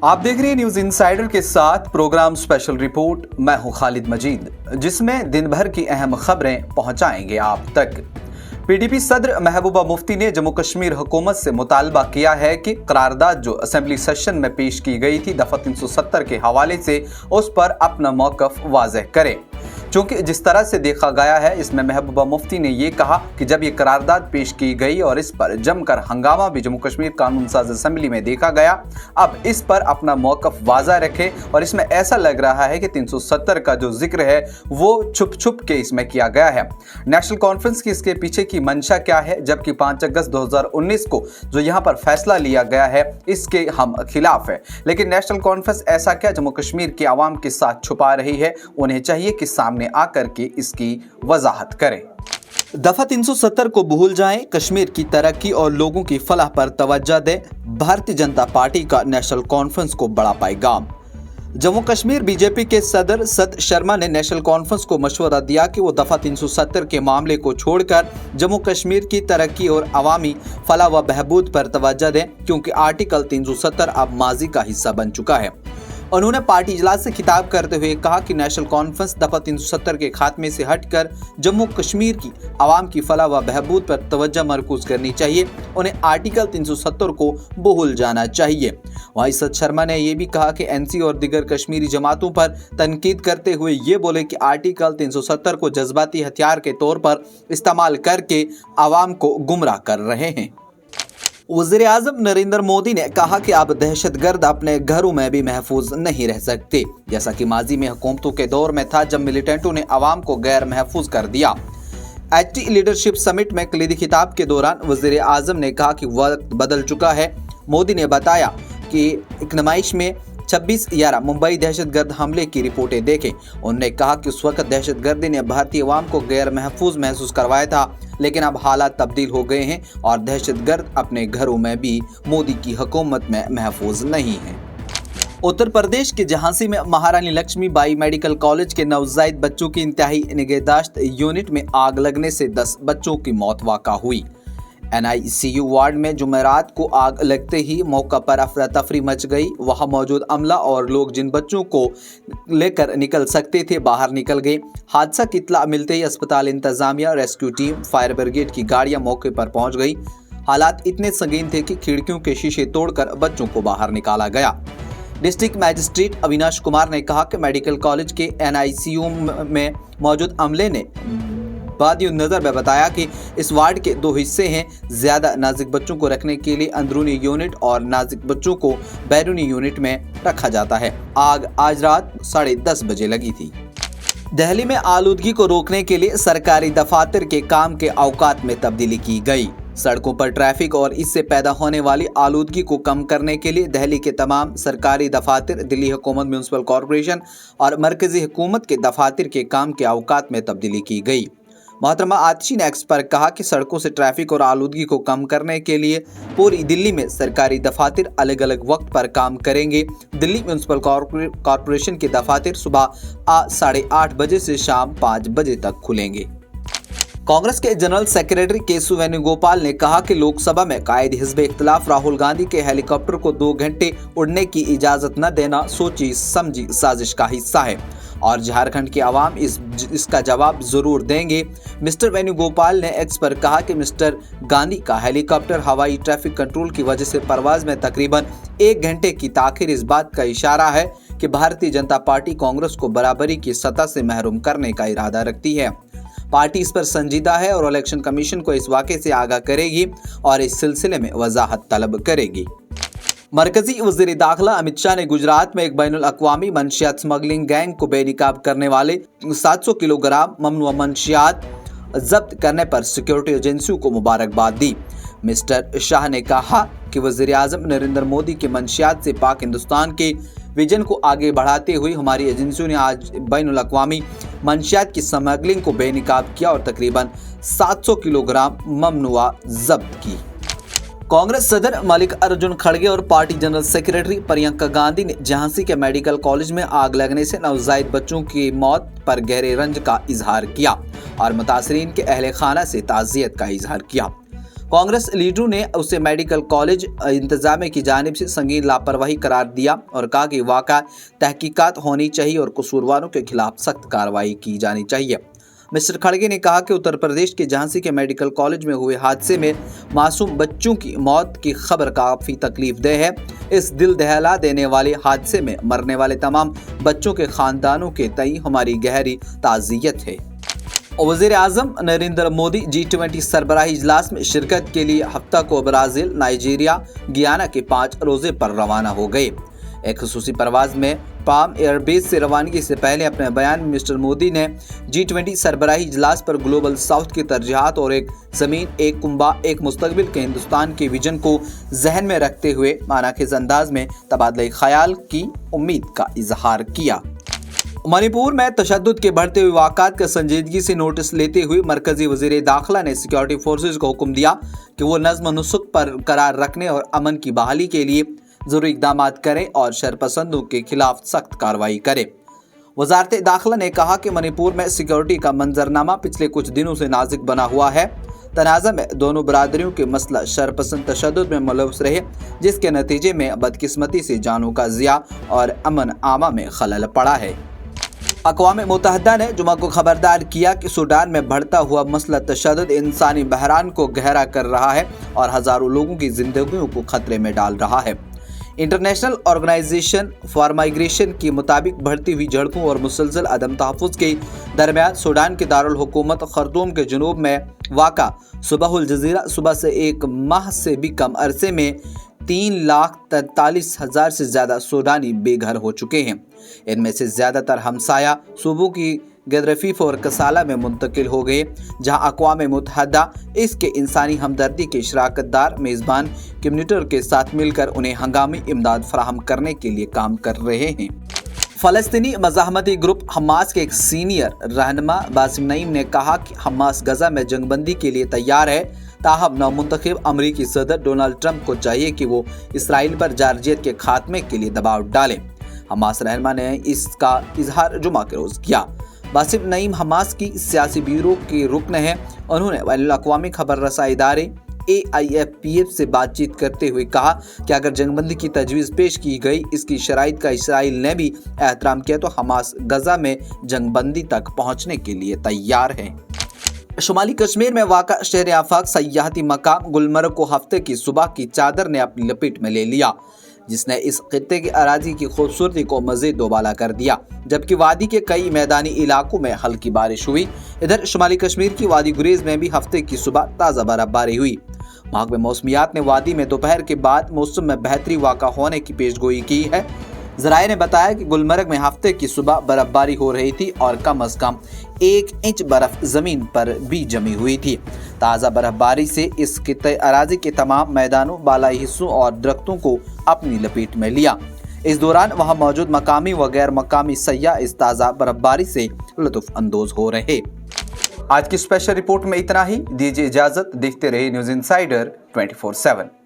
आप देख रहे हैं न्यूज इनसाइडर के साथ प्रोग्राम स्पेशल रिपोर्ट। मैं हूं खालिद मजीद, जिसमें दिन भर की अहम खबरें पहुंचाएंगे आप तक। पीडीपी सदर महबूबा मुफ्ती ने जम्मू कश्मीर हुकूमत से मुतालबा किया है कि करारदाद जो असेंबली सेशन में पेश की गई थी दफा 370 के हवाले से उस पर अपना मौक़िफ़ वाज़ेह करे, क्योंकि जिस तरह से देखा गया है इसमें महबूबा मुफ्ती ने ये कहा कि जब ये करारदाद पेश की गई और इस पर जमकर हंगामा भी जम्मू कश्मीर कानून साज असेंबली में देखा गया, अब इस पर अपना मौक़िफ़ वाज़ा रखे। और इसमें ऐसा लग रहा है कि 370 का जो जिक्र है वो छुप छुप के इसमें किया गया है। नेशनल कॉन्फ्रेंस की इसके पीछे की मंशा क्या है, जबकि 5 अगस्त 2019 को जो यहाँ पर फैसला लिया गया है इसके हम खिलाफ है, लेकिन नेशनल कॉन्फ्रेंस ऐसा क्या जम्मू कश्मीर के आवाम के साथ छुपा रही है? उन्हें चाहिए कि सामने आकर के इसकी वजाहत करें। दफा 370 को भूल जाएं, कश्मीर की तरक्की और लोगों की फलाह पर तवज्जो दें, भारतीय जनता पार्टी का नेशनल कॉन्फ्रेंस को बड़ा पैगाम। जम्मू कश्मीर बीजेपी के सदर सत शर्मा ने नेशनल कॉन्फ्रेंस को मशवरा दिया कि वो दफा 370 के मामले को छोड़कर जम्मू कश्मीर की तरक्की और अवामी फलाह व बहबूद पर तवज्जो दें, क्योंकि आर्टिकल 370 अब माजी का हिस्सा बन चुका है। उन्होंने पार्टी इजलास से खिताब करते हुए कहा कि नेशनल कॉन्फ्रेंस दफा 370 के खात्मे से हटकर जम्मू कश्मीर की आवाम की फलाह व बहबूद पर तवज्जो मरकूज करनी चाहिए। उन्हें आर्टिकल 370 को भूल जाना चाहिए। वहीं सत शर्मा ने यह भी कहा कि एनसी और दीगर कश्मीरी जमातों पर तनकीद करते हुए ये बोले कि आर्टिकल 370 को जज्बाती हथियार के तौर पर इस्तेमाल करके आवाम को गुमराह कर रहे हैं। वज़ीर आज़म नरेंद्र मोदी ने कहा कि अब दहशतगर्द अपने घरों में भी महफूज नहीं रह सकते, जैसा कि माजी में हुकूमतों के दौर में था जब मिलिटेंटों ने अवाम को गैर महफूज कर दिया। एचटी लीडरशिप समिट में कलीदी खिताब के दौरान वज़ीर आज़म ने कहा कि वक्त बदल चुका है। मोदी ने बताया कि एक नुमाइश में 26/11 मुंबई दहशतगर्द हमले की रिपोर्टें देखें। उन्होंने कहा कि उस वक्त दहशतगर्दी ने भारतीय अवाम को गैर महफूज महसूस करवाया था, लेकिन अब हालात तब्दील हो गए हैं और दहशतगर्द अपने घरों में भी मोदी की हुकूमत में महफूज नहीं है। उत्तर प्रदेश के झांसी में महारानी लक्ष्मीबाई मेडिकल कॉलेज के नवजायद बच्चों की इंतहाई निगहदाश्त यूनिट में आग लगने से 10 बच्चों की मौत वाक़ा हुई। NICU वार्ड में जुमेरात को आग लगते ही मौका पर अफरा तफरी मच गई। वहां मौजूद अमला और लोग जिन बच्चों को लेकर निकल सकते थे बाहर निकल गए। हादसा की इत्तला मिलते ही अस्पताल इंतजामिया, रेस्क्यू टीम, फायर ब्रिगेड की गाड़ियां मौके पर पहुंच गई। हालात इतने संगीन थे कि खिड़कियों के शीशे तोड़कर बच्चों को बाहर निकाला गया। डिस्ट्रिक्ट मैजिस्ट्रेट अविनाश कुमार ने कहा कि मेडिकल कॉलेज के NICU में मौजूद अमले ने बादी नज़र में बताया कि इस वार्ड के 2 हिस्से हैं। ज्यादा नाजुक बच्चों को रखने के लिए अंदरूनी यूनिट और नाजुक बच्चों को बैरूनी यूनिट में रखा जाता है। आग आज रात 10:30 बजे लगी थी। दिल्ली में आलूदगी को रोकने के लिए सरकारी दफातर के काम के औकात में तब्दीली की गई। सड़कों पर ट्रैफिक और इससे पैदा होने वाली आलूदगी को कम करने के लिए दिल्ली के तमाम सरकारी दफातर, दिल्ली हुकूमत म्यूनसिपल कॉरपोरेशन और मरकजी हुकूमत के दफातर के काम के औकात में तब्दीली की गई। मोहतरमा आतिशी ने एक्स पर कहा कि सड़कों से ट्रैफिक और आलूदगी को कम करने के लिए पूरी दिल्ली में सरकारी दफातर अलग अलग वक्त पर काम करेंगे। दिल्ली म्यूनसिपल कॉरपोरेशन के दफातर सुबह 8:30 बजे से शाम 5 बजे तक खुलेंगे। कांग्रेस के जनरल सेक्रेटरी केशव वेणुगोपाल ने कहा कि लोकसभा में कायद हिज़्ब इख्तिलाफ राहुल गांधी के हेलीकॉप्टर को 2 घंटे उड़ने की इजाजत न देना सोची समझी साजिश का हिस्सा है और झारखंड के अवाम इसका जवाब जरूर देंगे। मिस्टर वेणुगोपाल ने एक्स पर कहा कि मिस्टर गांधी का हेलीकॉप्टर हवाई ट्रैफिक कंट्रोल की वजह से परवाज में तकरीबन 1 घंटे की ताखिर इस बात का इशारा है कि भारतीय जनता पार्टी कांग्रेस को बराबरी की सत्ता से महरूम करने का इरादा रखती है। पार्टी इस पर संजीदा है और इलेक्शन कमीशन को इस वाक़े से आगाह करेगी और इस सिलसिले में वजाहत तलब करेगी। मरकजी वज़ीर दाखिला अमित शाह ने गुजरात में एक बैनुल अक़वामी मंशियात स्मगलिंग गैंग को बेनकाब करने वाले 700 किलोग्राम ममनुआ मंशियात जब्त करने पर सिक्योरिटी एजेंसियों को मुबारकबाद दी। मिस्टर शाह ने कहा कि वज़ीर आज़म नरेंद्र मोदी के मंशियात से पाक हिंदुस्तान के विजन को आगे बढ़ाते हुए हमारी एजेंसियों ने आज बैनुल अक़वामी मंशियात की स्मगलिंग को बेनकाब किया और तकरीबन 700 किलोग्राम ममनुआ जब्त की। कांग्रेस सदर मल्लिकार्जुन खड़गे और party general secretary Priyanka Gandhi ने झांसी के मेडिकल कॉलेज में आग लगने से नवजायद बच्चों की मौत पर गहरे रंज का इजहार किया और मुतासरीन के अहले खाना से ताज़ियत का इजहार किया। कांग्रेस लीडरों ने उसे मेडिकल कॉलेज इंतजामिया की जानिब से संगीन लापरवाही करार दिया और कहा कि वाक़ा तहकीकात होनी चाहिए और कसूरवारों के खिलाफ सख्त कार्रवाई की जानी चाहिए। मिस्टर खड़गे ने कहा कि उत्तर प्रदेश के झांसी के मेडिकल कॉलेज में हुए हादसे में मासूम बच्चों की मौत की खबर काफ़ी तकलीफदेह है। इस दिल दहला देने वाले हादसे में मरने वाले तमाम बच्चों के खानदानों के तई हमारी गहरी ताज़ियत है। वज़ीर-ए-आज़म नरेंद्र मोदी G20 सरबराही इजलास में शिरकत के लिए हफ्ता को ब्राज़ील, नाइजीरिया, गियाना के 5 रोज़े पर रवाना हो गए। एक खुसूसी परवाज़ में पाम एयरबेस से रवानगी से पहले अपने बयान में मिस्टर मोदी ने G20 सरबराही इजलास पर ग्लोबल साउथ की तरजीहात और एक ज़मीन, एक कुंबा, एक मुस्तकबिल के हिंदुस्तान के विजन को जहन में रखते हुए मानाखेज़ अंदाज में तबादला ख्याल की उम्मीद का इजहार किया। मणिपुर में तशद्दुद के बढ़ते हुए वाक़ात का संजीदगी से नोटिस लेते हुए मरकजी वज़ीर दाखिला ने सिक्योरिटी फोर्सेज को हुक्म दिया कि वो नज़्म नुस्ख पर करार रखने और अमन की बहाली के लिए ज़रूरी इक़दाम करें और शरपसंदों के खिलाफ सख्त कार्रवाई करें। वज़ारत दाखिला ने कहा कि मणिपुर में सिक्योरिटी का मंजरनामा पिछले कुछ दिनों से नाजुक बना हुआ है। तनाज़ा में दोनों बरादरियों के मसला शरपसंद तशद्दुद में मुलव्वस रहे, जिसके नतीजे में बदकिस्मती से जानों का ज़िया और अमन आमा में खलल पड़ा है। अक़वाम मुत्तहिदा ने जुमा को खबरदार किया कि सूडान में बढ़ता हुआ मसला तशद्दुद इंसानी बहरान को गहरा कर रहा है और हज़ारों लोगों की ज़िंदगियों को खतरे में डाल रहा है। इंटरनेशनल ऑर्गेनाइजेशन फॉर माइग्रेशन के मुताबिक बढ़ती हुई झड़पों और मुसलसल अदम तहफ़्फ़ुज़ के दरमियान सूडान के दारुल हुकूमत खर्तूम के जुनूब में वाक़ा सुबहुल जज़ीरा सूबा से एक माह से भी कम अरसे में 3,43,000 से ज़्यादा सूडानी बेघर हो चुके हैं। इनमें से ज़्यादातर हमसाया सूबों की गदरफीफ और कसाला में मुंतकिल हो गए, जहां अक़वाम मुत्तहिदा इसके इंसानी हमदर्दी के शराकतदार मेज़बान कम्युनिटी के साथ मिलकर उन्हें हंगामी इमदाद फराहम करने के लिए काम कर रहे हैं। फ़लस्तीनी मज़ाहमती ग्रुप हमास के एक सीनियर रहनुमा बासिम नईम ने कहा कि हमास गज़ा में जंगबंदी के लिए तैयार है, ताहम नवमुंतखब अमरीकी सदर डोनाल्ड ट्रंप को चाहिए कि वो इसराइल पर जारजियत के खात्मे के लिए दबाव डालें। हमास रहनुमा ने इसका इजहार जुमा के रोज़ किया। बासिम नईम हमास की सियासी ब्यूरो के रुकन हैं। उन्होंने बैनुल-अक़वामी खबर रसाई इदारे AIFPF से बातचीत करते हुए कहा कि अगर जंगबंदी की तजवीज़ पेश की गई, इसकी शराइत का इसराइल ने भी एहतराम किया, तो हमास गज़ा में जंगबंदी तक पहुँचने के लिए तैयार है। शुमाली कश्मीर में वाक़ा शहर आफाक सयाहती मकाम गुलमर्ग को हफ्ते की सुबह की चादर ने अपनी लपेट में ले लिया, जिसने इस खित्ते की अराजी की खूबसूरती को मज़ीद दोबाला कर दिया। जबकि वादी के कई मैदानी इलाकों में हल्की बारिश हुई। इधर शुमाली कश्मीर की वादी गुरेज में भी हफ्ते की सुबह ताज़ा बर्फबारी हुई। महकमे मौसमियात ने वादी में दोपहर के बाद मौसम में बेहतरी वाक़ा होने की पेशगोई की है। ज़राए ने बताया कि गुलमर्ग में हफ्ते की सुबह बर्फबारी हो रही थी और कम अज़ कम 1 इंच बर्फ़ ज़मीन पर भी जमी हुई थी। ताज़ा बर्फबारी से इस खित्ते अराज़ी के तमाम मैदानों, बालाई हिस्सों और दरख्तों को अपनी लपेट में लिया। इस दौरान वहाँ मौजूद मकामी व गैर मकामी सयाह इस ताज़ा बर्फबारी से लुत्फ़ अंदोज़ हो रहे। आज की स्पेशल रिपोर्ट में इतना ही। दीजिए इजाज़त। देखते रहिए न्यूज़ इनसाइडर 24/7।